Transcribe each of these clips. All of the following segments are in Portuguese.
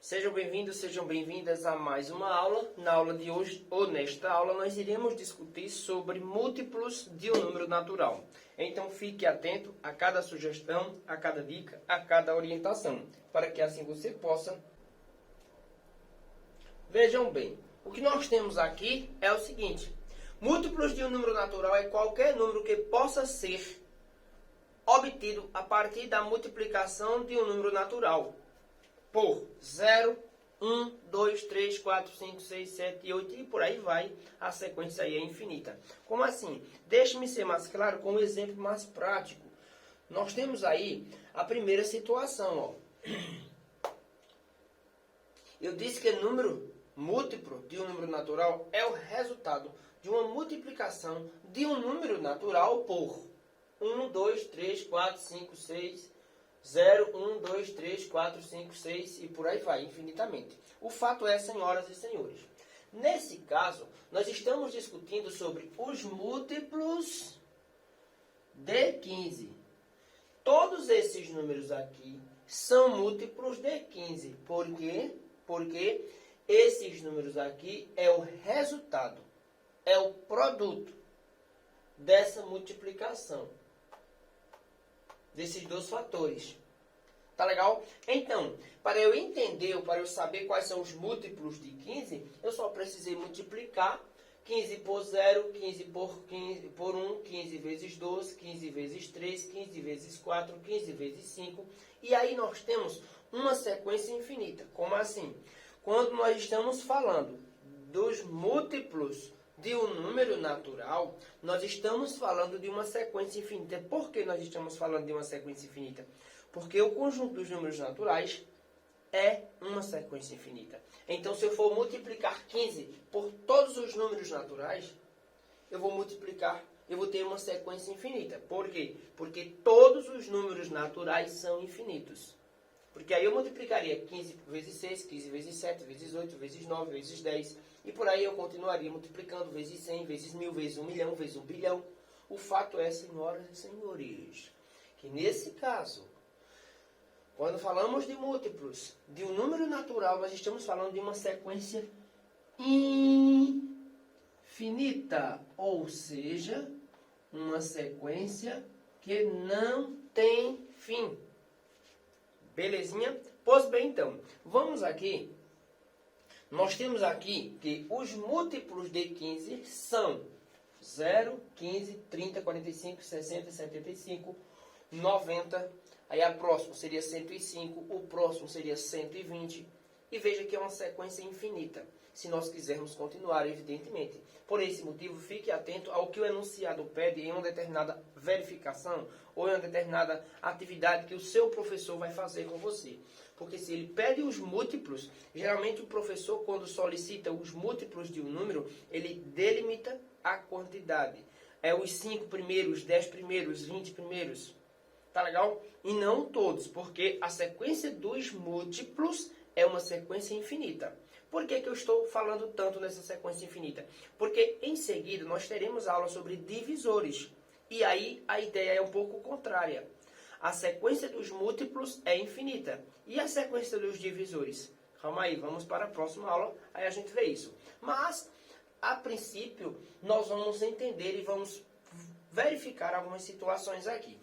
Sejam bem-vindos, sejam bem-vindas a mais uma aula. Na aula de hoje, ou nesta aula, nós iremos discutir sobre múltiplos de um número natural. Então fique atento a cada sugestão, a cada dica, a cada orientação, para que assim você possa... Vejam bem, o que nós temos aqui é o seguinte: múltiplos de um número natural é qualquer número que possa ser obtido a partir da multiplicação de um número natural por 0, 1, 2, 3, 4, 5, 6, 7, 8 e por aí vai. A sequência aí é infinita. Como assim? Deixe-me ser mais claro com um exemplo mais prático. Nós temos aí a primeira situação. Eu disse que número múltiplo de um número natural é o resultado de uma multiplicação de um número natural por 1, 2, 3, 4, 5, 6... 0, 1, 2, 3, 4, 5, 6 e por aí vai, infinitamente. O fato é, senhoras e senhores, nesse caso, nós estamos discutindo sobre os múltiplos de 15. Todos esses números aqui são múltiplos de 15. Por quê? Porque esses números aqui é o resultado, é o produto dessa multiplicação desses dois fatores. Tá legal? Então, para eu entender ou para eu saber quais são os múltiplos de 15, eu só precisei multiplicar 15 por 0, 15 por 1, 15 vezes 2, 15 vezes 3, 15 vezes 4, 15 vezes 5. E aí nós temos uma sequência infinita. Como assim? Quando nós estamos falando dos múltiplos de um número natural, nós estamos falando de uma sequência infinita. Por que nós estamos falando de uma sequência infinita? Porque o conjunto dos números naturais é uma sequência infinita. Então, se eu for multiplicar 15 por todos os números naturais, eu vou ter uma sequência infinita. Por quê? Porque todos os números naturais são infinitos. Porque aí eu multiplicaria 15 vezes 6, 15 vezes 7, vezes 8, vezes 9, vezes 10. E por aí eu continuaria multiplicando vezes 100, vezes 1000, vezes 1 milhão, vezes 1 bilhão. O fato é, senhoras e senhores, que nesse caso, quando falamos de múltiplos de um número natural, nós estamos falando de uma sequência infinita. Ou seja, uma sequência que não tem fim. Belezinha? Pois bem, então, vamos aqui. Nós temos aqui que os múltiplos de 15 são 0, 15, 30, 45, 60, 75, 90. Aí a próxima seria 105, o próximo seria 120. E veja que é uma sequência infinita, se nós quisermos continuar, evidentemente. Por esse motivo, fique atento ao que o enunciado pede em uma determinada verificação ou em uma determinada atividade que o seu professor vai fazer com você. Porque se ele pede os múltiplos, geralmente o professor, quando solicita os múltiplos de um número, ele delimita a quantidade. É os 5 primeiros, 10 primeiros, 20 primeiros. Tá legal? E não todos, porque a sequência dos múltiplos é uma sequência infinita. Por que eu estou falando tanto nessa sequência infinita? Porque em seguida nós teremos aula sobre divisores. E aí a ideia é um pouco contrária. A sequência dos múltiplos é infinita. E a sequência dos divisores? Calma aí, vamos para a próxima aula, aí a gente vê isso. Mas, a princípio, nós vamos entender e vamos verificar algumas situações aqui.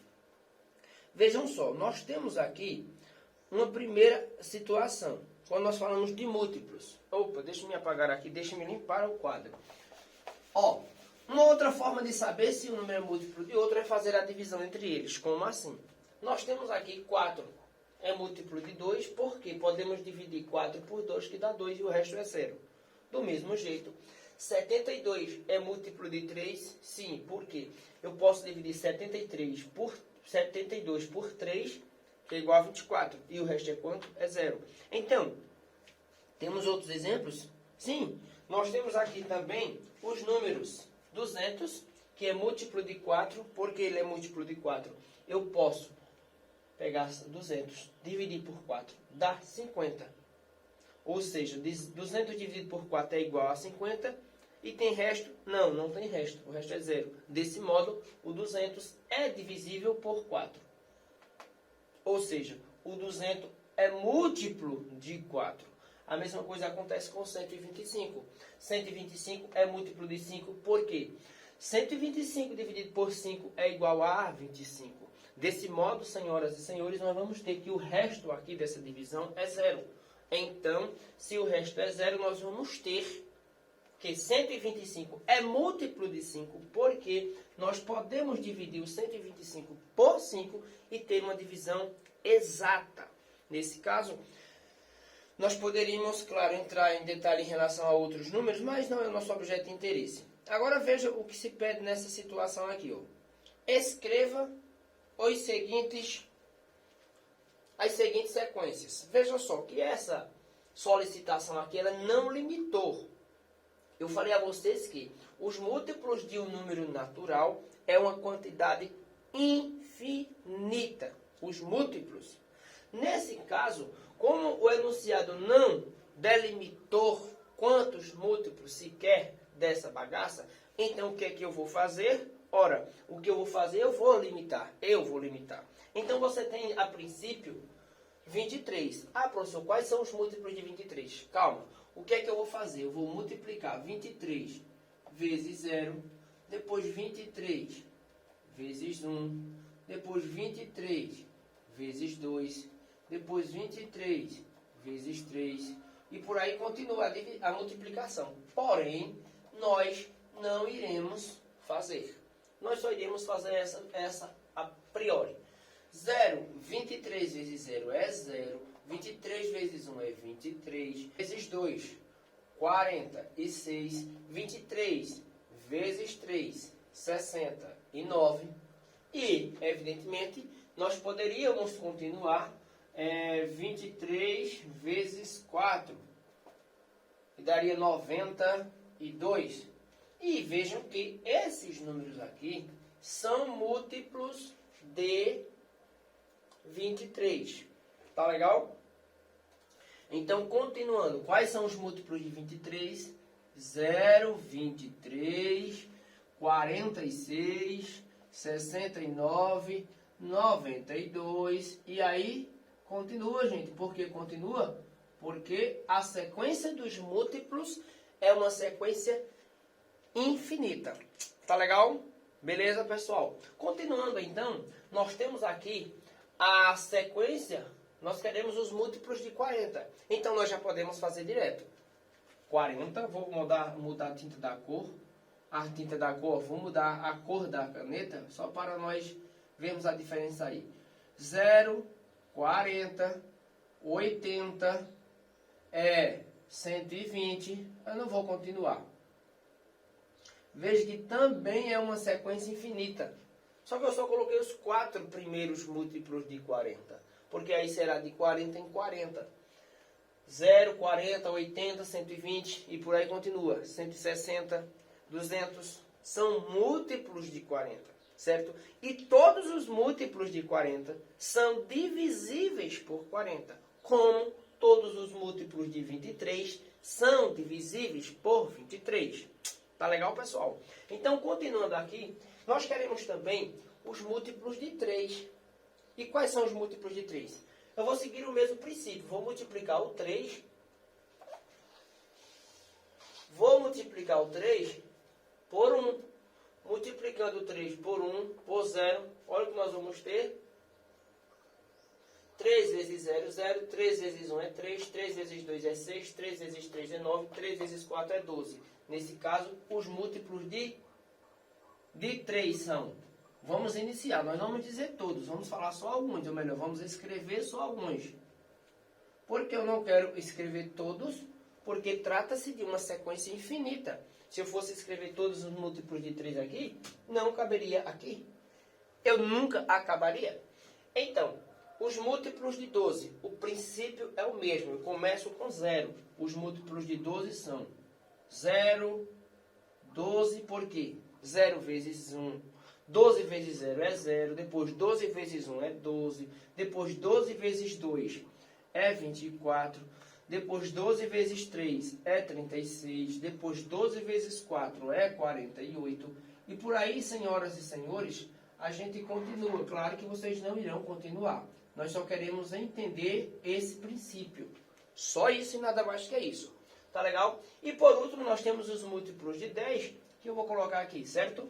Vejam só, nós temos aqui uma primeira situação, quando nós falamos de múltiplos. Opa, deixa eu me apagar aqui, deixa eu me limpar o quadro. Uma outra forma de saber se um número é múltiplo de outro é fazer a divisão entre eles. Como assim? Nós temos aqui 4, é múltiplo de 2, porque podemos dividir 4 por 2, que dá 2, e o resto é 0. Do mesmo jeito, 72 é múltiplo de 3, sim, porque eu posso dividir 72 por 3, que é igual a 24. E o resto é quanto? É 0. Então, temos outros exemplos? Sim, nós temos aqui também os números 200, que é múltiplo de 4. Porque ele é múltiplo de 4, eu posso pegar 200, dividir por 4, dá 50. Ou seja, 200 dividido por 4 é igual a 50. E tem resto? Não, não tem resto. O resto é 0. Desse modo, o 200 é divisível por 4. Ou seja, o 200 é múltiplo de 4. A mesma coisa acontece com 125. 125 é múltiplo de 5, por quê? 125 dividido por 5 é igual a 25. Desse modo, senhoras e senhores, nós vamos ter que o resto aqui dessa divisão é zero. Então, se o resto é zero, nós vamos ter que 125 é múltiplo de 5, porque nós podemos dividir o 125 por 5 e ter uma divisão exata. Nesse caso, nós poderíamos, claro, entrar em detalhe em relação a outros números, mas não é o nosso objeto de interesse. Agora veja o que se pede nessa situação aqui. Ó. Escreva as seguintes sequências. Veja só que essa solicitação aqui ela não limitou. Eu falei a vocês que os múltiplos de um número natural é uma quantidade infinita. Os múltiplos. Nesse caso, como o enunciado não delimitou quantos múltiplos se quer dessa bagaça, então o que é que eu vou fazer? Ora, o que eu vou fazer? Eu vou limitar. Então você tem, a princípio, 23. Ah, professor, quais são os múltiplos de 23? Calma. O que é que eu vou fazer? Eu vou multiplicar 23 vezes 0, depois 23 vezes 1, depois 23 vezes 2, depois 23 vezes 3, e por aí continua a multiplicação. Porém, nós não iremos fazer. Nós só iremos fazer essa a priori. 23 vezes 0 é 0. 23 vezes 1 é 23. Vezes 2, 46. 23 vezes 3, 69. E, evidentemente, nós poderíamos continuar 23 vezes 4. E daria 92. E vejam que esses números aqui são múltiplos de 23. Tá legal? Então, continuando. Quais são os múltiplos de 23? 0, 23, 46, 69, 92. E aí, continua, gente. Por que continua? Porque a sequência dos múltiplos é uma sequência infinita. Tá legal? Beleza, pessoal? Continuando, então, nós temos aqui a sequência, nós queremos os múltiplos de 40. Então, nós já podemos fazer direto. 40, vou mudar a tinta da cor. A tinta da cor, vou mudar a cor da caneta, só para nós vermos a diferença aí. 0, 40, 80, 120. Eu não vou continuar. Veja que também é uma sequência infinita. Só que eu só coloquei os 4 primeiros múltiplos de 40. Porque aí será de 40 em 40. 0, 40, 80, 120 e por aí continua. 160, 200 são múltiplos de 40, certo? E todos os múltiplos de 40 são divisíveis por 40. Como todos os múltiplos de 23 são divisíveis por 23. Tá legal, pessoal? Então, continuando aqui, nós queremos também os múltiplos de 3. E quais são os múltiplos de 3? Eu vou seguir o mesmo princípio. Vou multiplicar o 3. Vou multiplicar o 3 por 1. Multiplicando o 3 por 1, por 0. Olha o que nós vamos ter. 3 vezes 0, 0. 3 vezes 1 é 3. 3 vezes 2 é 6. 3 vezes 3 é 9. 3 vezes 4 é 12. Nesse caso, os múltiplos de 3 são... Vamos iniciar, nós não vamos dizer todos, vamos falar só alguns, ou melhor, vamos escrever só alguns. Porque eu não quero escrever todos, porque trata-se de uma sequência infinita. Se eu fosse escrever todos os múltiplos de 3 aqui, não caberia aqui. Eu nunca acabaria. Então, os múltiplos de 12, o princípio é o mesmo, eu começo com 0. Os múltiplos de 12 são 0, 12, por quê? 0 vezes 1. 12 vezes 0 é 0, depois 12 vezes 1 é 12, depois 12 vezes 2 é 24, depois 12 vezes 3 é 36, depois 12 vezes 4 é 48, e por aí, senhoras e senhores, a gente continua. Claro que vocês não irão continuar, nós só queremos entender esse princípio. Só isso e nada mais que isso. Tá legal? E por último, nós temos os múltiplos de 10, que eu vou colocar aqui, certo?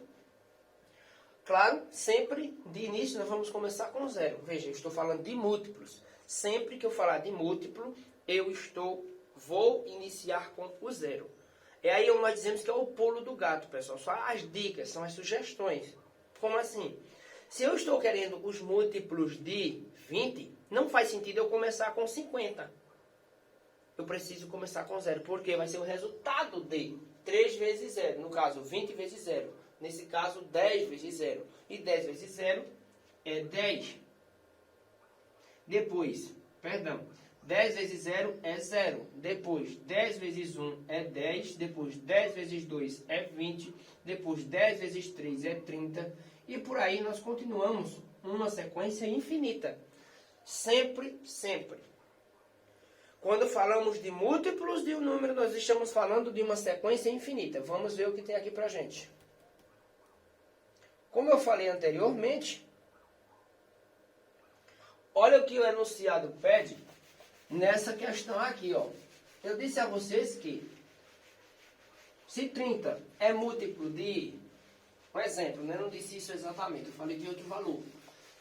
Claro, sempre de início nós vamos começar com zero. Veja, eu estou falando de múltiplos. Sempre que eu falar de múltiplo, vou iniciar com o zero. E aí nós dizemos que é o pulo do gato, pessoal. Só as dicas, são as sugestões. Como assim? Se eu estou querendo os múltiplos de 20, não faz sentido eu começar com 50. Eu preciso começar com zero, porque vai ser o resultado de 3 vezes 0. No caso, 20 vezes 0. Nesse caso, 10 vezes 0. E 10 vezes 0 é 10. Depois, 10 vezes 0 é 0. Depois, 10 vezes 1 é 10. Depois, 10 vezes 2 é 20. Depois, 10 vezes 3 é 30. E por aí nós continuamos uma sequência infinita. Sempre, sempre. Quando falamos de múltiplos de um número, nós estamos falando de uma sequência infinita. Vamos ver o que tem aqui pra gente. Como eu falei anteriormente, olha o que o enunciado pede nessa questão aqui, ó. Eu disse a vocês que se 30 é múltiplo de... Um exemplo, né? Não disse isso exatamente, eu falei de outro valor.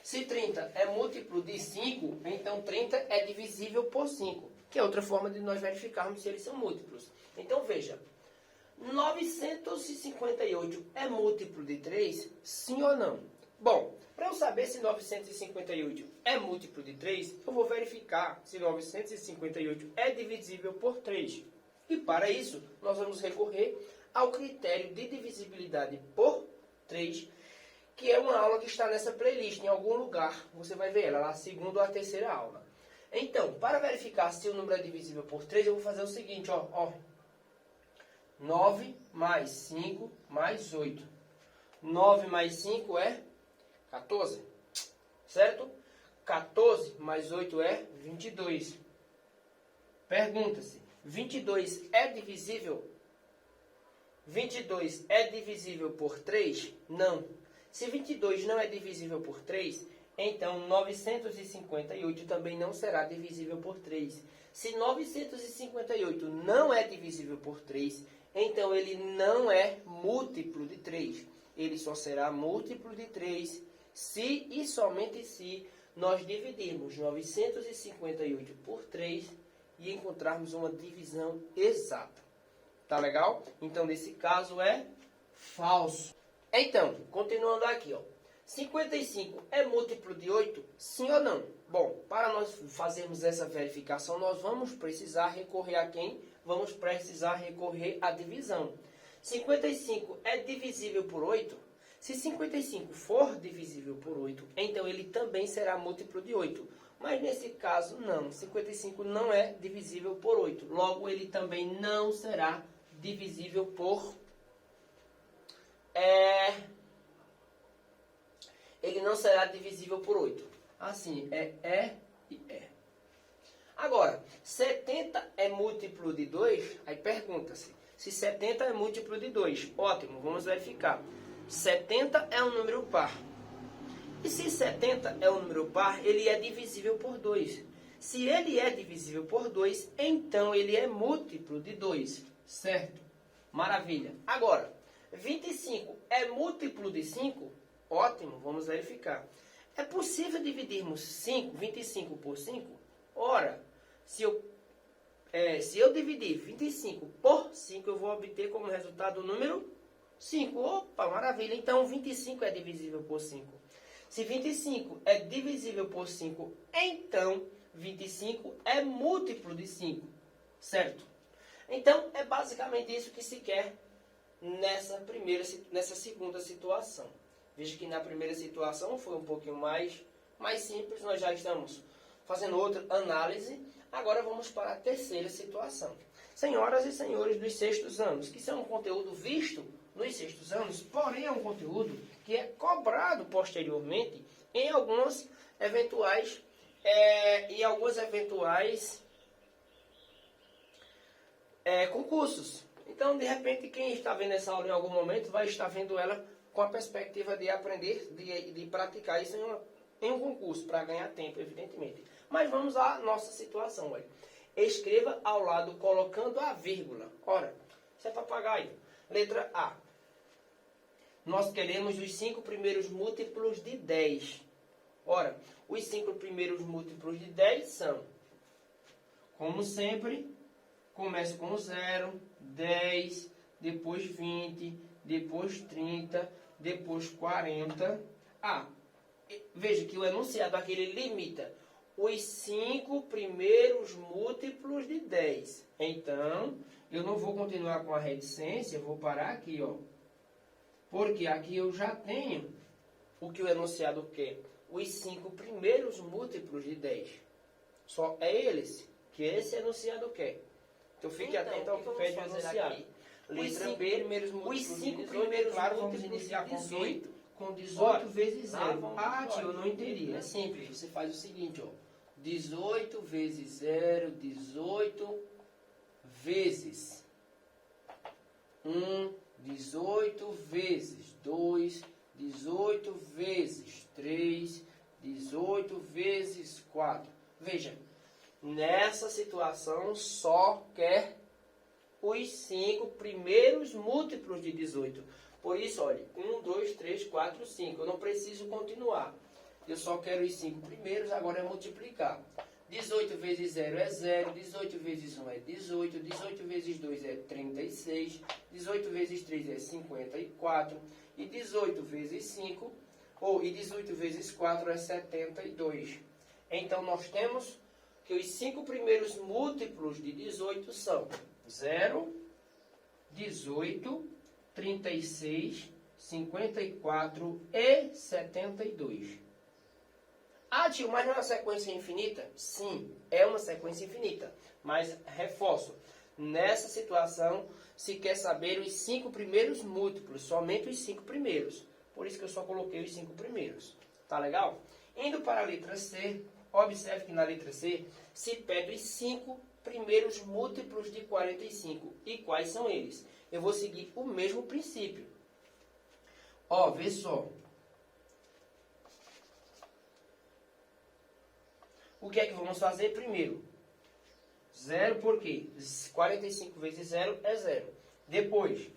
Se 30 é múltiplo de 5, então 30 é divisível por 5. Que é outra forma de nós verificarmos se eles são múltiplos. Então, veja. 958 é múltiplo de 3? Sim ou não? Bom, para eu saber se 958 é múltiplo de 3, eu vou verificar se 958 é divisível por 3. E para isso, nós vamos recorrer ao critério de divisibilidade por 3, que é uma aula que está nessa playlist, em algum lugar. Você vai ver ela lá, a segunda ou a terceira aula. Então, para verificar se o número é divisível por 3, eu vou fazer o seguinte, ó. 9 mais 5 mais 8. 9 mais 5 é 14. Certo? 14 mais 8 é 22. Pergunta-se, 22 é divisível? 22 é divisível por 3? Não. Se 22 não é divisível por 3, então 958 também não será divisível por 3. Se 958 não é divisível por 3, então ele não é múltiplo de 3. Ele só será múltiplo de 3 se e somente se nós dividirmos 958 por 3 e encontrarmos uma divisão exata. Tá legal? Então, nesse caso é falso. Então, continuando aqui, ó. 55 é múltiplo de 8? Sim ou não? Bom, para nós fazermos essa verificação, nós vamos precisar recorrer a quem? Vamos precisar recorrer à divisão. 55 é divisível por 8? Se 55 for divisível por 8, então ele também será múltiplo de 8. Mas nesse caso, não. 55 não é divisível por 8. Logo, ele também não será divisível por... Ele não será divisível por 8. Assim, é e é. Agora, 70 é múltiplo de 2? Aí pergunta-se, se 70 é múltiplo de 2? Ótimo, vamos verificar. 70 é um número par. E se 70 é um número par, ele é divisível por 2. Se ele é divisível por 2, então ele é múltiplo de 2. Certo? Maravilha. Agora, 25 é múltiplo de 5? Ótimo, vamos verificar. É possível dividirmos 25 por 5? Ora, se eu dividir 25 por 5, eu vou obter como resultado o número 5. Opa, maravilha. Então, 25 é divisível por 5. Se 25 é divisível por 5, então 25 é múltiplo de 5. Certo? Então, é basicamente isso que se quer nessa segunda situação. Veja que na primeira situação foi um pouquinho mais simples, nós já estamos fazendo outra análise. Agora vamos para a terceira situação. Senhoras e senhores dos sextos anos, que são um conteúdo visto nos sextos anos, porém é um conteúdo que é cobrado posteriormente em alguns eventuais concursos. Então, de repente, quem está vendo essa aula em algum momento vai estar vendo ela com a perspectiva de aprender, de praticar isso em um concurso, para ganhar tempo, evidentemente. Mas vamos à nossa situação. Olha. Escreva ao lado colocando a vírgula. Ora, isso é papagaio. Letra A. Nós queremos os 5 primeiros múltiplos de 10. Ora, os 5 primeiros múltiplos de 10 são, como sempre, começa com 0, 10, depois 20, depois 30, depois 40. Veja que o enunciado aqui ele limita os 5 primeiros múltiplos de 10. Então, eu não vou continuar com a reticência, eu vou parar aqui, ó. Porque aqui eu já tenho o que o enunciado quer. Os 5 primeiros múltiplos de 10. Só é eles que esse enunciado quer. Então fique atento ao que pede o enunciado. Letra B, os 5 primeiros, claro, vamos iniciar com 18. Com 18 vezes 0. Tio, eu não entendi. É simples, você faz o seguinte, ó. 18 vezes 0, 18 vezes 1, 18 vezes 2, 18 vezes 3, 18 vezes 4. Veja, nessa situação só quer os 5 primeiros múltiplos de 18. Por isso, olha, 1, 2, 3, 4, 5. Eu não preciso continuar. Eu só quero os 5 primeiros, agora é multiplicar. 18 vezes 0 é 0, 18 vezes 1 é 18, 18 vezes 2 é 36, 18 vezes 3 é 54, e 18 vezes 5, e 18 vezes 4 é 72. Então, nós temos que os 5 primeiros múltiplos de 18 são 0, 18, 36, 54 e 72. Tio, mas não é uma sequência infinita? Sim, é uma sequência infinita. Mas, reforço, nessa situação, se quer saber os 5 primeiros múltiplos, somente os 5 primeiros. Por isso que eu só coloquei os 5 primeiros. Tá legal? Indo para a letra C, observe que na letra C se pede os 5 primeiros múltiplos de 45. E quais são eles? Eu vou seguir o mesmo princípio. Vê só. O que é que vamos fazer primeiro? 0 por quê? 45 vezes 0 é 0. Depois,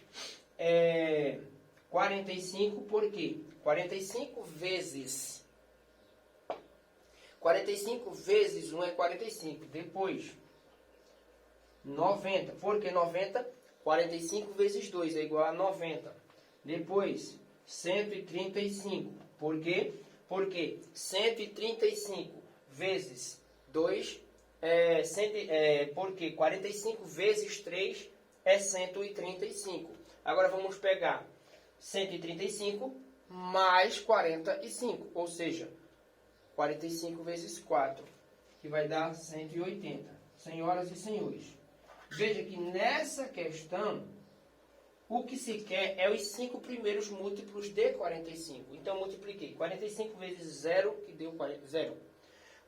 45 por quê? 45 vezes 1 é 45. Depois, 90. Por que 90? 45 vezes 2 é igual a 90. Depois, 135. Por quê? Porque 135 vezes 2 porque 45 vezes 3 é 135. Agora vamos pegar 135 mais 45, ou seja, 45 vezes 4, que vai dar 180. Senhoras e senhores, veja que nessa questão, o que se quer é os 5 primeiros múltiplos de 45. Então, multipliquei 45 vezes 0, que deu 0.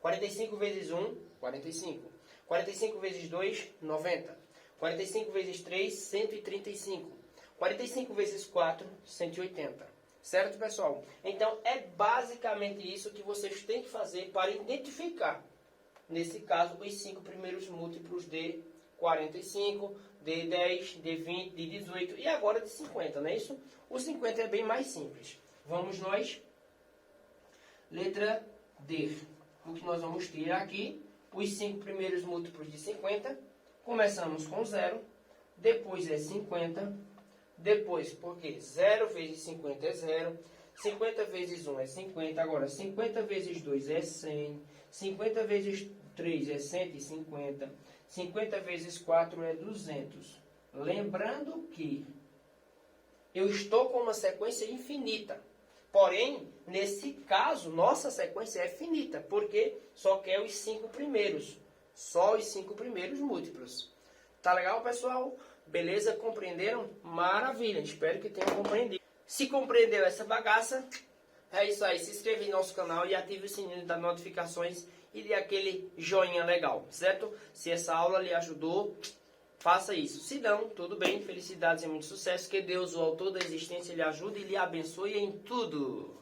45 vezes 1, 45. 45 vezes 2, 90. 45 vezes 3, 135. 45 vezes 4, 180. Certo, pessoal? Então, é basicamente isso que vocês têm que fazer para identificar, nesse caso, os 5 primeiros múltiplos de 45, de 10, de 20, de 18 e agora de 50, não é isso? O 50 é bem mais simples. Vamos nós. Letra D. O que nós vamos ter aqui, os 5 primeiros múltiplos de 50. Começamos com 0, depois é 50, depois, porque 0 vezes 50 é 0, 50 vezes 1 é 50, agora 50 vezes 2 é 100, 50 vezes 3 é 150, 50 vezes 4 é 200. Lembrando que eu estou com uma sequência infinita. Porém, nesse caso, nossa sequência é finita, porque só quer os 5 primeiros. Só os 5 primeiros múltiplos. Tá legal, pessoal? Beleza? Compreenderam? Maravilha! Espero que tenham compreendido. Se compreendeu essa bagaça, é isso aí. Se inscreva em nosso canal e ative o sininho das notificações e dê aquele joinha legal, certo? Se essa aula lhe ajudou, faça isso. Se não, tudo bem, felicidades e muito sucesso. Que Deus, o autor da existência, lhe ajude e lhe abençoe em tudo.